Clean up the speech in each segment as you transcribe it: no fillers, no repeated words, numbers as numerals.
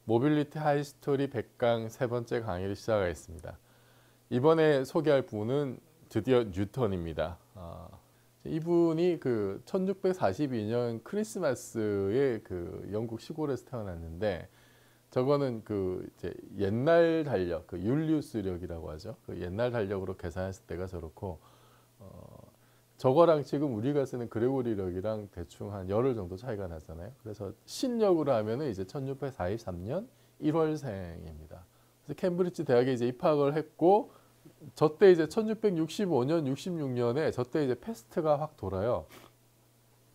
모빌리티 하이스토리 100강 세 번째 강의를 시작하겠습니다. 이번에 소개할 분은 드디어 뉴턴입니다. 이분이 그 1642년 크리스마스에 그 영국 시골에서 태어났는데, 저거는 그 이제 옛날 달력, 그 율리우스력이라고 하죠. 그 옛날 달력으로 계산했을 때가 저렇고, 저거랑 지금 우리가 쓰는 그레고리력이랑 대충 한 열흘 정도 차이가 나잖아요. 그래서 신력으로 하면은 이제 1643년 1월생입니다. 그래서 캠브리지 대학에 이제 입학을 했고, 저때 이제 1665년, 66년에 저때 이제 패스트가 확 돌아요.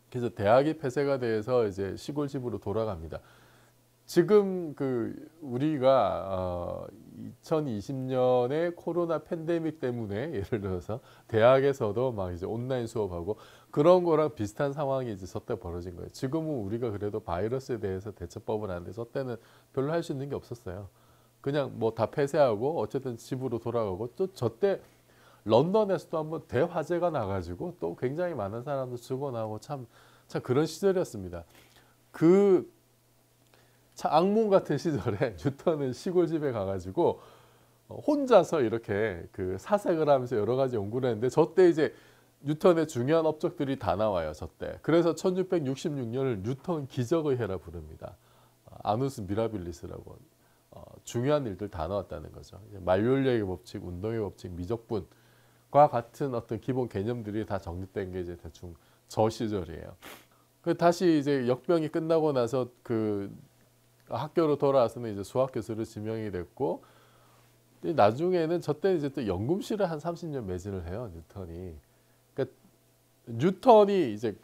그래서 대학이 폐쇄가 돼서 이제 시골집으로 돌아갑니다. 지금 그 우리가 2020년에 코로나 팬데믹 때문에 예를 들어서 대학에서도 막 이제 온라인 수업하고 그런 거랑 비슷한 상황이 이제 저때 벌어진 거예요. 지금은 우리가 그래도 바이러스에 대해서 대처법을 하는데 저때는 별로 할 수 있는 게 없었어요. 그냥 뭐 다 폐쇄하고 어쨌든 집으로 돌아가고, 또 저때 런던에서도 한번 대화재가 나가지고 또 굉장히 많은 사람들 죽어나고 참 그런 시절이었습니다. 그 참 악몽 같은 시절에 뉴턴은 시골집에 가가지고 혼자서 이렇게 그 사색을 하면서 여러 가지 연구를 했는데, 저때 이제 뉴턴의 중요한 업적들이 다 나와요. 저때. 그래서 1666년을 뉴턴 기적의 해라 부릅니다. 아누스 미라빌리스라고. 중요한 일들 다 나왔다는 거죠. 만료인력의 법칙, 운동의 법칙, 미적분과 같은 어떤 기본 개념들이 다 정립된 게 이제 대충 저 시절이에요. 다시 이제 역병이 끝나고 나서 그 학교로 돌아와서는 이제 수학 교수로 지명이 됐고, 나중에는 저때 이제 또 연금실을 한 30년 매진을 해요, 뉴턴이. 그러니까 뉴턴이 이제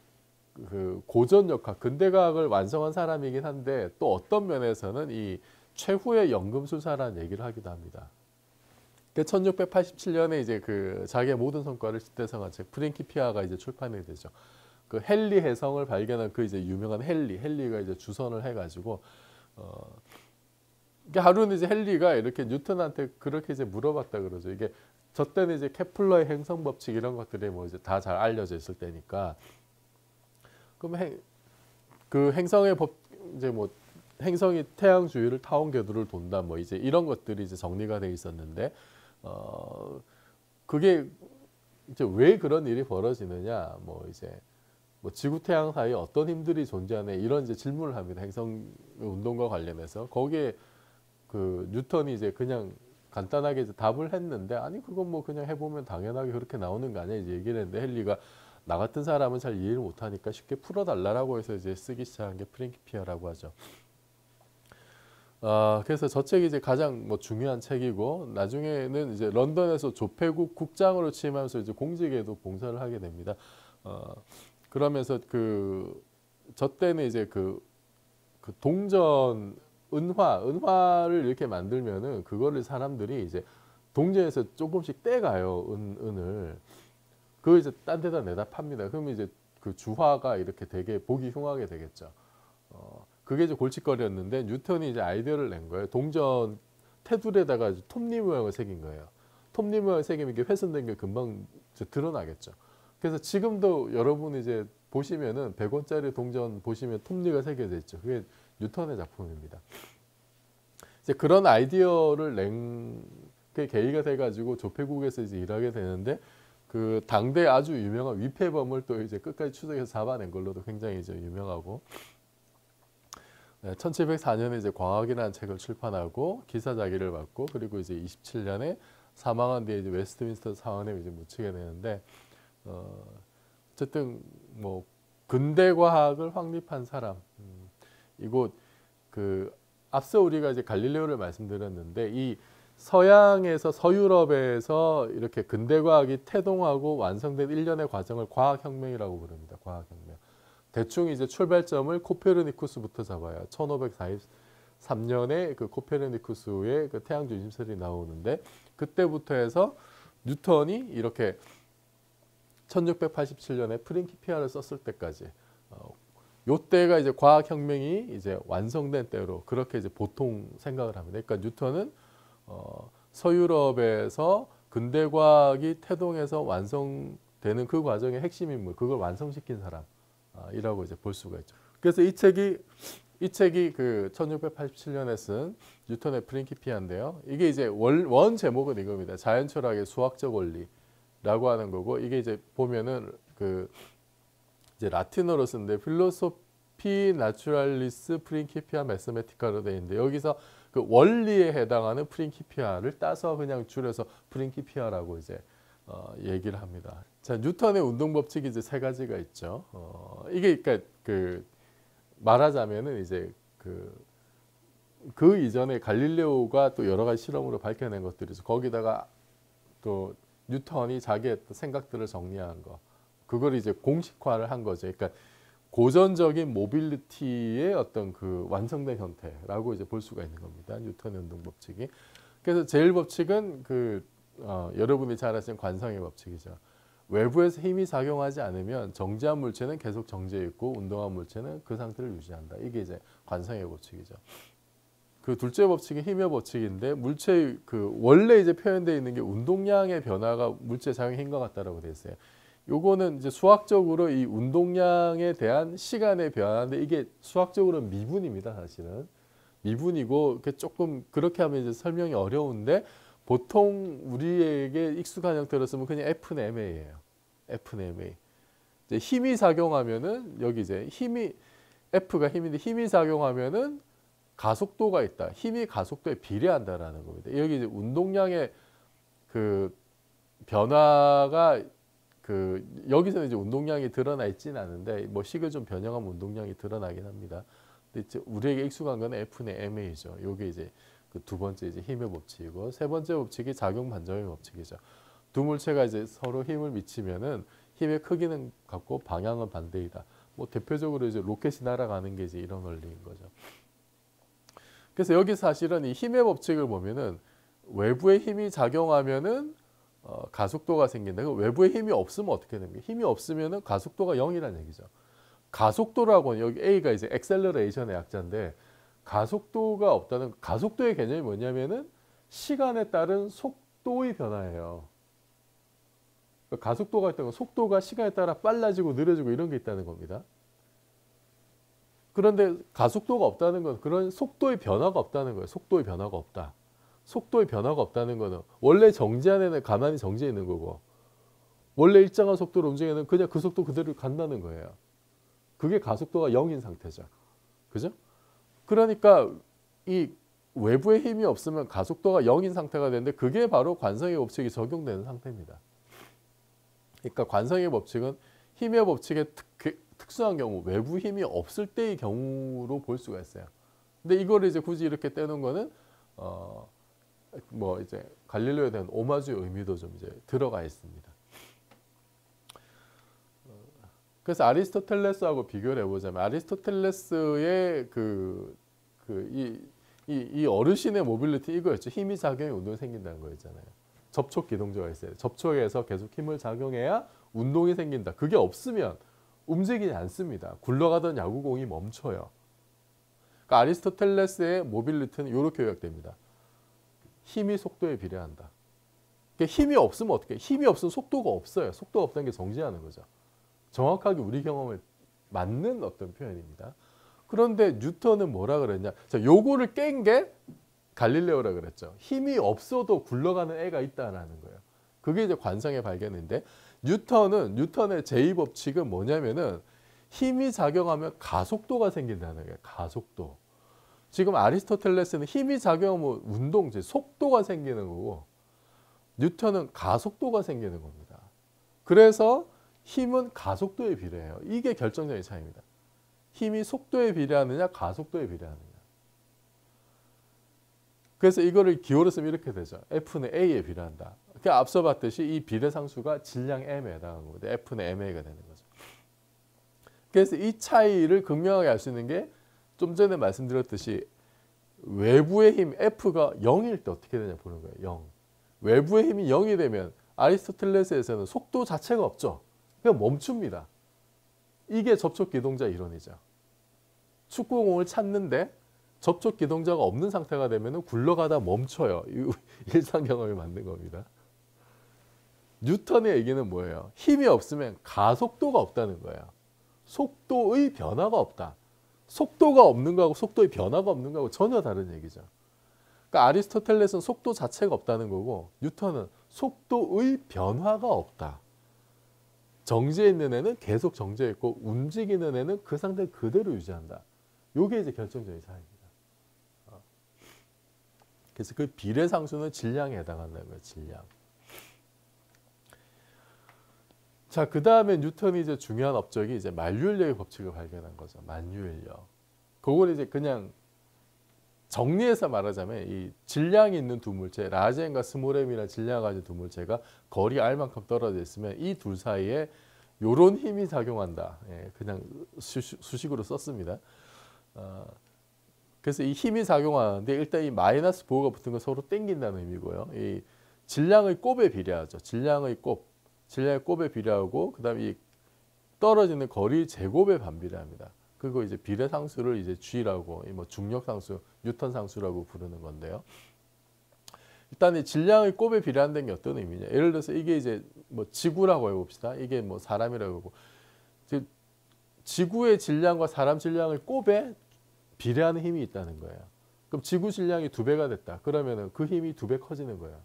그 고전역학, 근대과학을 완성한 사람이긴 한데, 또 어떤 면에서는 이 최후의 연금술사라는 얘기를 하기도 합니다. 1687년에 이제 그 자기의 모든 성과를 집대성한 책 프린키피아가 이제 출판이 되죠. 그 헨리 해성을 발견한 그 이제 유명한 헨리가 이제 주선을 해가지고, 하루는 이제 헨리가 이렇게 뉴턴한테 그렇게 이제 물어봤다 그러죠. 이게 저 때는 이제 케플러의 행성 법칙 이런 것들이 뭐 이제 다 잘 알려져 있을 때니까, 그럼 그 행성의 법, 이제 뭐 행성이 태양 주위를 타원 궤도를 돈다 뭐 이제 이런 것들이 이제 정리가 돼 있었는데, 그게 이제 왜 그런 일이 벌어지느냐, 뭐 이제 뭐 지구 태양 사이에 어떤 힘들이 존재하네, 이런 이제 질문을 합니다. 행성 운동과 관련해서. 거기에 그 뉴턴이 이제 그냥 간단하게 이제 답을 했는데, 아니 그건 뭐 그냥 해보면 당연하게 그렇게 나오는 거 아니야 이제 얘기를 했는데, 헨리가 나 같은 사람은 잘 이해를 못하니까 쉽게 풀어달라고 해서 이제 쓰기 시작한 게 프린키피아라고 하죠. 그래서 저 책이 이제 가장 뭐 중요한 책이고, 나중에는 이제 런던에서 조폐국 국장으로 취임하면서 이제 공직에도 봉사를 하게 됩니다. 그러면서 저 때는 이제 그 동전 은화를 이렇게 만들면은 그거를 사람들이 이제 동전에서 조금씩 떼가요, 은을. 그거 이제 딴 데다 내다 팝니다. 그러면 이제 그 주화가 이렇게 되게 보기 흉하게 되겠죠. 그게 이제 골칫거리였는데, 뉴턴이 이제 아이디어를 낸 거예요. 동전 테두리에다가 톱니 모양을 새긴 거예요. 톱니 모양을 새기면 이게 훼손된 게 금방 이제 드러나겠죠. 그래서 지금도 여러분 이제 보시면은 100원짜리 동전 보시면 톱니가 새겨져 있죠. 그게 뉴턴의 작품입니다. 이제 그런 아이디어를 낸 게 계기가 돼가지고 조폐국에서 이제 일하게 되는데, 그 당대 아주 유명한 위폐범을 또 이제 끝까지 추적해서 잡아낸 걸로도 굉장히 이제 유명하고, 1704년에 이제 광학이라는 책을 출판하고 기사자기를 받고, 그리고 이제 27년에 사망한 뒤에 이제 웨스트민스터 사원에 이제 묻히게 되는데, 어쨌든 뭐 근대 과학을 확립한 사람. 이곳 그 앞서 우리가 이제 갈릴레오를 말씀드렸는데, 이 서양에서 서유럽에서 이렇게 근대 과학이 태동하고 완성된 일련의 과정을 과학혁명이라고 부릅니다. 과학혁명. 대충 이제 출발점을 코페르니쿠스부터 잡아요. 1543년에 그 코페르니쿠스의 그 태양 중심설이 나오는데, 그때부터 해서 뉴턴이 이렇게 1687년에 프린키피아를 썼을 때까지, 요때가 이제 과학혁명이 이제 완성된 때로 그렇게 이제 보통 생각을 합니다. 그러니까 뉴턴은 서유럽에서 근대과학이 태동해서 완성되는 그 과정의 핵심 인물, 그걸 완성시킨 사람이라고 이제 볼 수가 있죠. 그래서 이 책이 그 1687년에 쓴 뉴턴의 프린키피아인데요. 이게 이제 원 제목은 이겁니다. 자연철학의 수학적 원리라고 하는 거고, 이게 이제 보면은 그 이제 라틴어로 쓰는데 필로소피 나추랄리스 프린키피아 매스메티카로 되어 있는데, 여기서 그 원리에 해당하는 프린키피아를 따서 그냥 줄여서 프린키피아라고 이제 얘기를 합니다. 자, 뉴턴의 운동 법칙이 이제 세 가지가 있죠. 이게 그러니까 그 말하자면은 이제 그 이전에 갈릴레오가 또 여러 가지 실험으로 밝혀낸 것들이죠. 거기다가 또 뉴턴이 자기의 생각들을 정리한 거, 그걸 이제 공식화를 한 거죠. 그러니까 고전적인 모빌리티의 어떤 그 완성된 형태라고 이제 볼 수가 있는 겁니다. 뉴턴의 운동 법칙이. 그래서 제일 법칙은 여러분이 잘 아시는 관성의 법칙이죠. 외부에서 힘이 작용하지 않으면 정지한 물체는 계속 정지해 있고 운동한 물체는 그 상태를 유지한다. 이게 이제 관성의 법칙이죠. 그 둘째 법칙이 힘의 법칙인데, 물체의 원래 이제 표현되어 있는 게 운동량의 변화가 물체 작용의 힘과 같다라고 되어 있어요. 요거는 이제 수학적으로 이 운동량에 대한 시간의 변화인데, 이게 수학적으로는 미분입니다. 사실은 미분이고, 조금 그렇게 하면 이제 설명이 어려운데, 보통 우리에게 익숙한 형태로 쓰면 그냥 F는 ma예요. F는 ma. 이제 힘이 작용하면은 여기 이제 F가 힘인데, 힘이 작용하면은 가속도가 있다. 힘이 가속도에 비례한다라는 겁니다. 여기 이제 운동량의 그 변화가 여기서는 이제 운동량이 드러나 있지는 않은데, 뭐 식을 좀 변형하면 운동량이 드러나긴 합니다. 근데 이제 우리에게 익숙한 건 F는 ma죠. 요게 이제 그 두 번째 이제 힘의 법칙이고, 세 번째 법칙이 작용 반작용의 법칙이죠. 두 물체가 이제 서로 힘을 미치면은 힘의 크기는 같고 방향은 반대이다. 뭐 대표적으로 이제 로켓이 날아가는 게 이제 이런 원리인 거죠. 그래서 여기 사실은 이 힘의 법칙을 보면은 외부의 힘이 작용하면은 가속도가 생긴다. 외부의 힘이 없으면 어떻게 됩니까? 힘이 없으면은 가속도가 0이라는 얘기죠. 가속도라고는 여기 A가 이제 액셀러레이션의 약자인데, 가속도가 없다는, 가속도의 개념이 뭐냐면은 시간에 따른 속도의 변화예요. 그러니까 가속도가 있다는 건 속도가 시간에 따라 빨라지고 느려지고 이런 게 있다는 겁니다. 그런데 가속도가 없다는 건 그런 속도의 변화가 없다는 거예요. 속도의 변화가 없다. 속도의 변화가 없다는 거는 원래 정지한 애는 가만히 정지해 있는 거고, 원래 일정한 속도로 움직이는 그냥 그 속도 그대로 간다는 거예요. 그게 가속도가 0인 상태죠. 그죠? 그러니까 이 외부의 힘이 없으면 가속도가 0인 상태가 되는데, 그게 바로 관성의 법칙이 적용되는 상태입니다. 그러니까 관성의 법칙은 힘의 법칙의 특수한 경우, 외부 힘이 없을 때의 경우로 볼 수가 있어요. 근데 이거를 이제 굳이 이렇게 떼놓은 거는 뭐 이제 갈릴레오에 대한 오마주의 의미도 좀 이제 들어가 있습니다. 그래서 아리스토텔레스하고 비교를 해보자면, 아리스토텔레스의 이 어르신의 모빌리티 이거였죠. 힘이 작용해 운동이 생긴다는 거였잖아요. 접촉 기동조가 있어요. 접촉에서 계속 힘을 작용해야 운동이 생긴다. 그게 없으면 움직이지 않습니다. 굴러가던 야구공이 멈춰요. 그러니까 아리스토텔레스의 모빌리티는 이렇게 요약됩니다. 힘이 속도에 비례한다. 그러니까 힘이 없으면 어떻게? 힘이 없으면 속도가 없어요. 속도가 없다는 게 정지하는 거죠. 정확하게 우리 경험에 맞는 어떤 표현입니다. 그런데 뉴턴은 뭐라 그랬냐? 자, 요거를 깬 게 갈릴레오라 그랬죠. 힘이 없어도 굴러가는 애가 있다라는 거예요. 그게 이제 관성의 발견인데, 뉴턴의 제2법칙은 뭐냐면은 힘이 작용하면 가속도가 생긴다는 거예요. 가속도. 지금 아리스토텔레스는 힘이 작용하면 운동, 속도가 생기는 거고, 뉴턴은 가속도가 생기는 겁니다. 그래서 힘은 가속도에 비례해요. 이게 결정적인 차이입니다. 힘이 속도에 비례하느냐, 가속도에 비례하느냐. 그래서 이거를 기호로 쓰면 이렇게 되죠. F는 A에 비례한다. 그러니까 앞서 봤듯이 이 비례상수가 질량 M에 해당하는 겁니다. F는 MA가 되는 거죠. 그래서 이 차이를 극명하게 알 수 있는 게, 좀 전에 말씀드렸듯이 외부의 힘 F가 0일 때 어떻게 되냐 보는 거예요. 0. 외부의 힘이 0이 되면 아리스토텔레스에서는 속도 자체가 없죠. 그냥 멈춥니다. 이게 접촉 기동자 이론이죠. 축구공을 찾는데 접촉 기동자가 없는 상태가 되면 굴러가다 멈춰요. 이 일상 경험이 만든 겁니다. 뉴턴의 얘기는 뭐예요? 힘이 없으면 가속도가 없다는 거예요. 속도의 변화가 없다. 속도가 없는 거하고 속도의 변화가 없는 거하고 전혀 다른 얘기죠. 그러니까 아리스토텔레스는 속도 자체가 없다는 거고 뉴턴은 속도의 변화가 없다. 정지해 있는 애는 계속 정지해 있고 움직이는 애는 그 상태 그대로 유지한다. 이게 이제 결정적인 차이입니다. 그래서 그 비례상수는 질량에 해당한다는 거예요. 질량. 자, 그 다음에 뉴턴이 이제 중요한 업적이 이제 만유인력의 법칙을 발견한 거죠. 만유인력. 그걸 이제 그냥 정리해서 말하자면 이 질량이 있는 두 물체, 라젠과 스몰엠이라는 질량을 가진 두 물체가 거리 r만큼 떨어져 있으면 이 둘 사이에 요런 힘이 작용한다. 예, 그냥 수식으로 썼습니다. 그래서 이 힘이 작용하는데 일단 이 마이너스 부호가 붙은 건 서로 땡긴다는 의미고요. 이 질량의 곱에 비례하죠. 질량의 곱에 비례하고 그다음에 이 떨어지는 거리 제곱에 반비례합니다. 그리고 이제 비례 상수를 이제 G라고 뭐 중력 상수, 뉴턴 상수라고 부르는 건데요. 일단 이 질량의 곱에 비례한다는 게 어떤 의미냐? 예를 들어서 이게 이제 뭐 지구라고 해봅시다. 이게 뭐 사람이라고 하고 지구의 질량과 사람 질량의 곱에 비례하는 힘이 있다는 거예요. 그럼 지구 질량이 2배가 됐다. 그러면은 그 힘이 2배 커지는 거예요.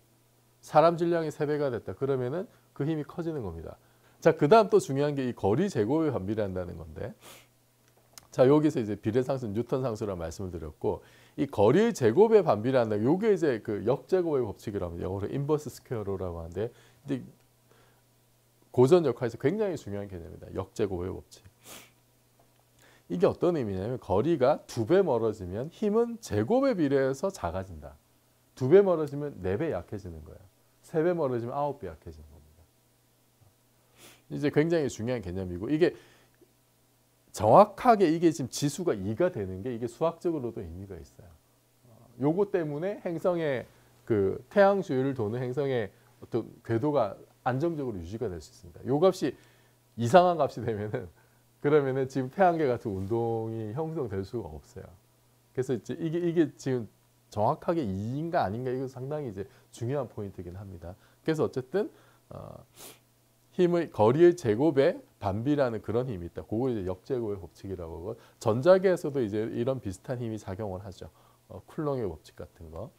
사람 질량이 3배가 됐다. 그러면은 그 힘이 커지는 겁니다. 자, 그다음 또 중요한 게 이 거리 제곱에 반비례한다는 건데. 자, 여기서 이제 비례 상수 뉴턴 상수라고 말씀을 드렸고 이 거리 제곱에 반비례한다. 요게 이제 그 역제곱의 법칙이라고 합니다. 영어로 인버스 스퀘어로라고 하는데 이제 고전 역학에서 굉장히 중요한 개념입니다. 역제곱의 법칙. 이게 어떤 의미냐면 거리가 2배 멀어지면 힘은 제곱에 비례해서 작아진다. 2배 멀어지면 4배 약해지는 거예요. 3배 멀어지면 9배 약해지는 겁니다. 이제 굉장히 중요한 개념이고 이게 정확하게 이게 지금 지수가 2가 되는 게 이게 수학적으로도 의미가 있어요. 요거 때문에 행성의 그 태양 주위를 도는 행성의 어떤 궤도가 안정적으로 유지가 될 수 있습니다. 요 값이 이상한 값이 되면은 그러면은 지금 태양계 같은 운동이 형성될 수가 없어요. 그래서 이제 이게 지금 정확하게 2인가 아닌가 이거 상당히 이제 중요한 포인트이긴 합니다. 그래서 어쨌든 힘의 거리의 제곱에 반비라는 그런 힘이 있다. 그걸 이제 역제곱의 법칙이라고 하고 전자계에서도 이제 이런 비슷한 힘이 작용을 하죠. 쿨롱의 법칙 같은 거.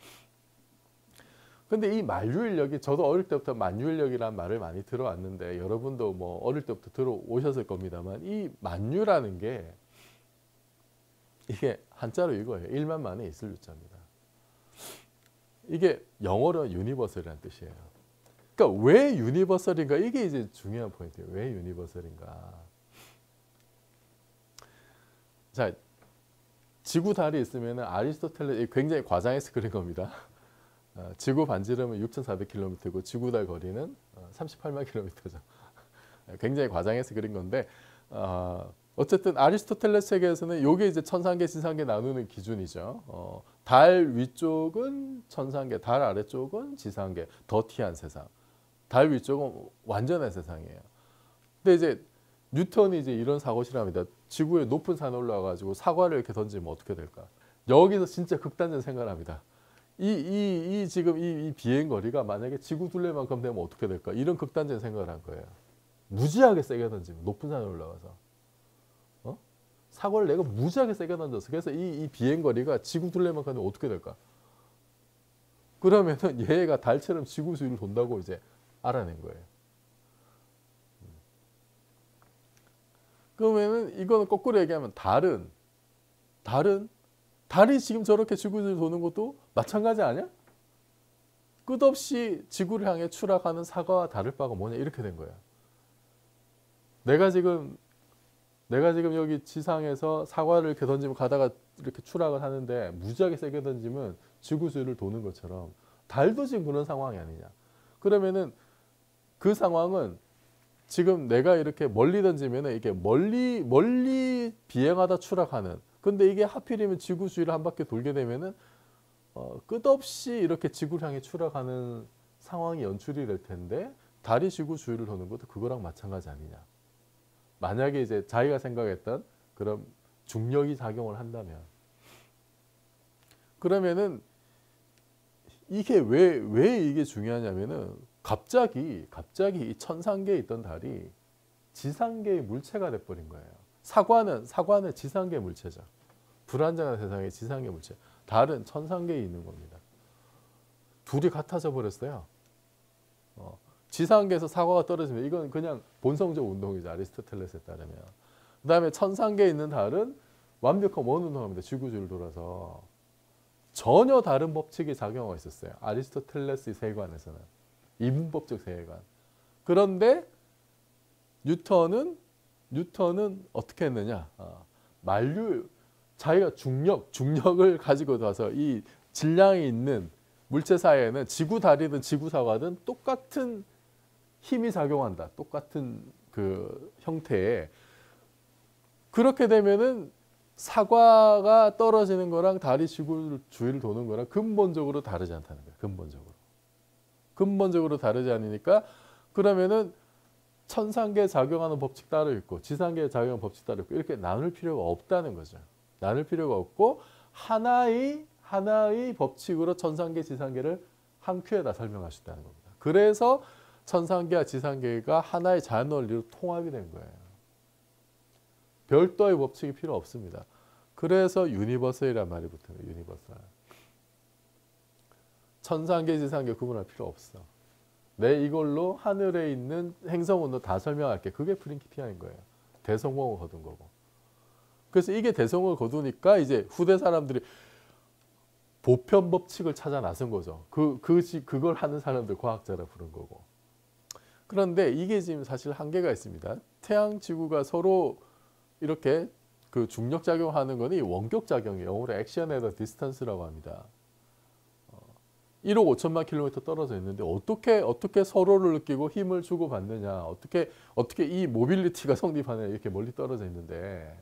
근데 이 만유인력이 저도 어릴 때부터 만유인력이라는 말을 많이 들어왔는데 여러분도 뭐 어릴 때부터 들어오셨을 겁니다만 이 만유라는 게 이게 한자로 이거예요. 1만 만에 있을 유자입니다. 이게 영어로 유니버설이라는 뜻이에요. 그러니까 왜 유니버설인가 이게 이제 중요한 포인트예요. 왜 유니버설인가. 자, 지구 달이 있으면 아리스토텔레스 굉장히 과장해서 그린 겁니다. 지구 반지름은 6,400km고 지구 달 거리는 38만 km죠. 굉장히 과장해서 그린 건데 어쨌든 아리스토텔레스 세계에서는 이게 이제 천상계, 지상계 나누는 기준이죠. 달 위쪽은 천상계, 달 아래쪽은 지상계, 더티한 세상. 달 위쪽은 완전한 세상이에요. 근데 이제 뉴턴이 이제 이런 사고실합니다. 지구의 높은 산에 올라가가지고 사과를 이렇게 던지면 어떻게 될까? 여기서 진짜 극단적 생각을 합니다. 지금 이 비행 거리가 만약에 지구 둘레만큼 되면 어떻게 될까? 이런 극단적 생각을 한 거예요. 무지하게 세게 던지면 높은 산에 올라가서 사과를 내가 무지하게 세게 던졌어. 그래서 이 비행 거리가 지구 둘레만큼 되면 어떻게 될까? 그러면은 얘가 달처럼 지구 주위를 돈다고 이제 알아낸 거예요. 그러면은 이거는 거꾸로 얘기하면 달이 지금 저렇게 지구를 도는 것도 마찬가지 아니야? 끝없이 지구를 향해 추락하는 사과와 다를 바가 뭐냐 이렇게 된 거야. 내가 지금 여기 지상에서 사과를 이렇게 던지면 가다가 이렇게 추락을 하는데 무지하게 세게 던지면 지구 주위를 도는 것처럼 달도 지금 그런 상황이 아니냐. 그러면은 그 상황은 지금 내가 이렇게 멀리 던지면 이게 멀리 비행하다 추락하는. 근데 이게 하필이면 지구 주위를 한 바퀴 돌게 되면은 끝없이 이렇게 지구를 향해 추락하는 상황이 연출이 될 텐데 달이 지구 주위를 도는 것도 그거랑 마찬가지 아니냐. 만약에 이제 자기가 생각했던 그런 중력이 작용을 한다면 그러면은 이게 왜 이게 중요하냐면은 갑자기 이 천상계에 있던 달이 지상계의 물체가 돼버린 거예요. 사과는 지상계 물체죠. 불안정한 세상의 지상계 물체. 달은 천상계에 있는 겁니다. 둘이 같아져 버렸어요. 지상계에서 사과가 떨어지면 이건 그냥 본성적 운동이죠. 아리스토텔레스에 따르면. 그 다음에 천상계에 있는 달은 완벽한 원운동합니다. 지구주를 돌아서. 전혀 다른 법칙이 작용하고 있었어요. 아리스토텔레스의 세계관에서는. 이분법적 세계관. 그런데 뉴턴은 어떻게 했느냐. 자기가 중력을 가지고 와서 이 질량이 있는 물체 사이에는 지구 달이든 지구 사과든 똑같은 힘이 작용한다. 똑같은 그 형태에. 그렇게 되면은 사과가 떨어지는 거랑 달이 지구 주위를 도는 거랑 근본적으로 다르지 않다는 거예요. 근본적으로 다르지 않으니까 그러면은 천상계에 작용하는 법칙 따로 있고 지상계에 작용하는 법칙 따로 있고 이렇게 나눌 필요가 없다는 거죠. 나눌 필요가 없고 하나의 법칙으로 천상계, 지상계를 한 큐에다 설명할 수 있다는 겁니다. 그래서 천상계와 지상계가 하나의 자연 원리로 통합이 된 거예요. 별도의 법칙이 필요 없습니다. 그래서 유니버설이란 말이 붙어요. 유니버설. 천상계, 지상계 구분할 필요 없어. 내 이걸로 하늘에 있는 행성운도 다 설명할게. 그게 프린키피아인 거예요. 대성공을 거둔 거고. 그래서 이게 대성공을 거두니까 이제 후대 사람들이 보편 법칙을 찾아 나선 거죠. 그걸 하는 사람들 과학자라 부른 거고. 그런데 이게 지금 사실 한계가 있습니다. 태양, 지구가 서로 이렇게 그 중력 작용하는 거는 원격 작용이에요. 영어로 액션에더 디스턴스라고 합니다. 1억 5천만 킬로미터 떨어져 있는데 어떻게 서로를 느끼고 힘을 주고 받느냐, 어떻게 이 모빌리티가 성립하느냐, 이렇게 멀리 떨어져 있는데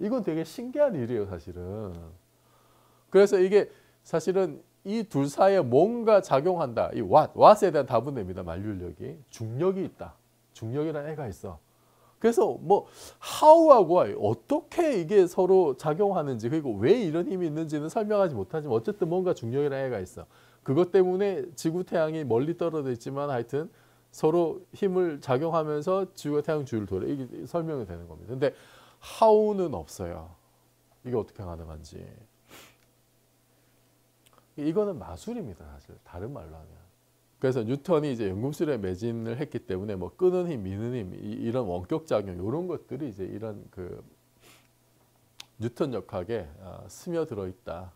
이건 되게 신기한 일이에요, 사실은. 그래서 이게 사실은 이 둘 사이에 뭔가 작용한다. 이 왓에 대한 답은 됩니다. 만류력이. 중력이 있다. 중력이라는 애가 있어. 그래서 뭐 how하고 어떻게 이게 서로 작용하는지 그리고 왜 이런 힘이 있는지는 설명하지 못하지만 어쨌든 뭔가 중력이라는 애가 있어. 그것 때문에 지구 태양이 멀리 떨어져 있지만 하여튼 서로 힘을 작용하면서 지구가 태양 주위를 돌아. 이게 설명이 되는 겁니다. 근데 how는 없어요. 이게 어떻게 가능한지. 이거는 마술입니다, 사실. 다른 말로 하면. 그래서 뉴턴이 이제 연금술에 매진을 했기 때문에 뭐 끄는 힘, 미는 힘, 이런 원격 작용 이런 것들이 이제 이런 그 뉴턴 역학에 스며들어 있다.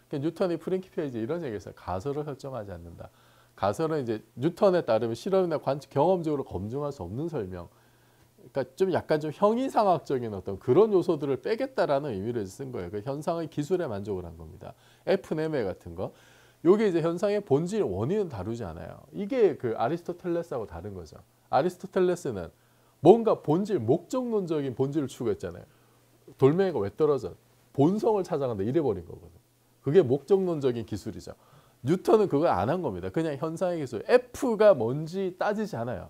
그러니까 뉴턴이 프린키피아 이제 이런 얘기했어요. 가설을 설정하지 않는다. 가설은 이제 뉴턴에 따르면 실험이나 경험적으로 검증할 수 없는 설명. 그러니까 좀 약간 좀 형이상학적인 어떤 그런 요소들을 빼겠다라는 의미를 쓴 거예요. 그 현상의 기술에 만족을 한 겁니다. F네메 같은 거. 요게 이제 현상의 본질, 원인은 다루지 않아요. 이게 그 아리스토텔레스하고 다른 거죠. 아리스토텔레스는 뭔가 본질, 목적론적인 본질을 추구했잖아요. 돌멩이가 왜 떨어져? 본성을 찾아간다 이래버린 거거든. 그게 목적론적인 기술이죠. 뉴턴은 그걸 안 한 겁니다. 그냥 현상의 기술. F가 뭔지 따지지 않아요.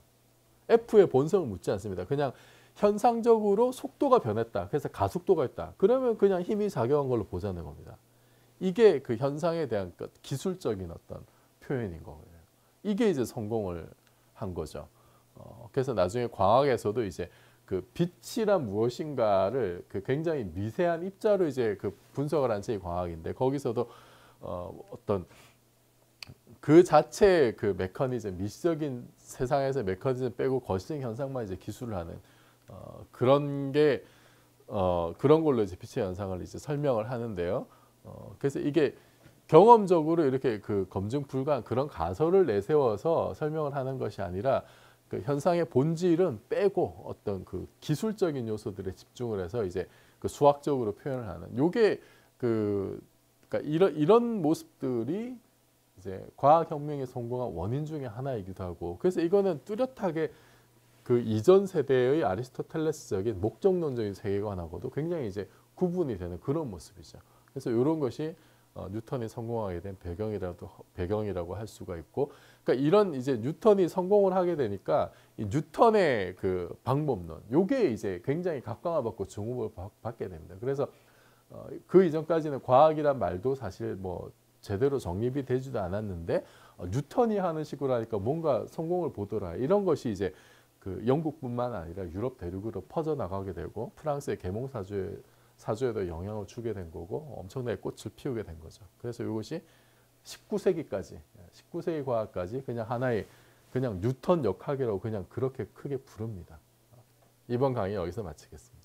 F의 본성을 묻지 않습니다. 그냥 현상적으로 속도가 변했다. 그래서 가속도가 있다. 그러면 그냥 힘이 작용한 걸로 보자는 겁니다. 이게 그 현상에 대한 기술적인 어떤 표현인 거예요. 이게 이제 성공을 한 거죠. 그래서 나중에 과학에서도 이제 그 빛이란 무엇인가를 그 굉장히 미세한 입자로 이제 그 분석을 한 책이 과학인데 거기서도 어떤 그 자체의 그 메커니즘, 미시적인 세상에서 메커니즘 빼고 거시적 현상만 이제 기술을 하는 그런 게 그런 걸로 이제 빛의 현상을 이제 설명을 하는데요. 그래서 이게 경험적으로 이렇게 그 검증 불가한 그런 가설을 내세워서 설명을 하는 것이 아니라 그 현상의 본질은 빼고 어떤 그 기술적인 요소들에 집중을 해서 이제 그 수학적으로 표현을 하는 요게 그러니까 이런 모습들이 이제 과학혁명에 성공한 원인 중에 하나이기도 하고 그래서 이거는 뚜렷하게 그 이전 세대의 아리스토텔레스적인 목적론적인 세계관하고도 굉장히 이제 구분이 되는 그런 모습이죠. 그래서 이런 것이 뉴턴이 성공하게 된 배경이라고 할 수가 있고, 그러니까 이런 이제 뉴턴이 성공을 하게 되니까 이 뉴턴의 그 방법론, 요게 이제 굉장히 각광을 받고 주목을 받게 됩니다. 그래서 그 이전까지는 과학이란 말도 사실 뭐 제대로 정립이 되지도 않았는데 뉴턴이 하는 식으로 하니까 뭔가 성공을 보더라. 이런 것이 이제 그 영국뿐만 아니라 유럽 대륙으로 퍼져나가게 되고 프랑스의 계몽사주에도 영향을 주게 된 거고 엄청나게 꽃을 피우게 된 거죠. 그래서 이것이 19세기 과학까지 그냥 하나의 그냥 뉴턴 역학이라고 그냥 그렇게 크게 부릅니다. 이번 강의 여기서 마치겠습니다.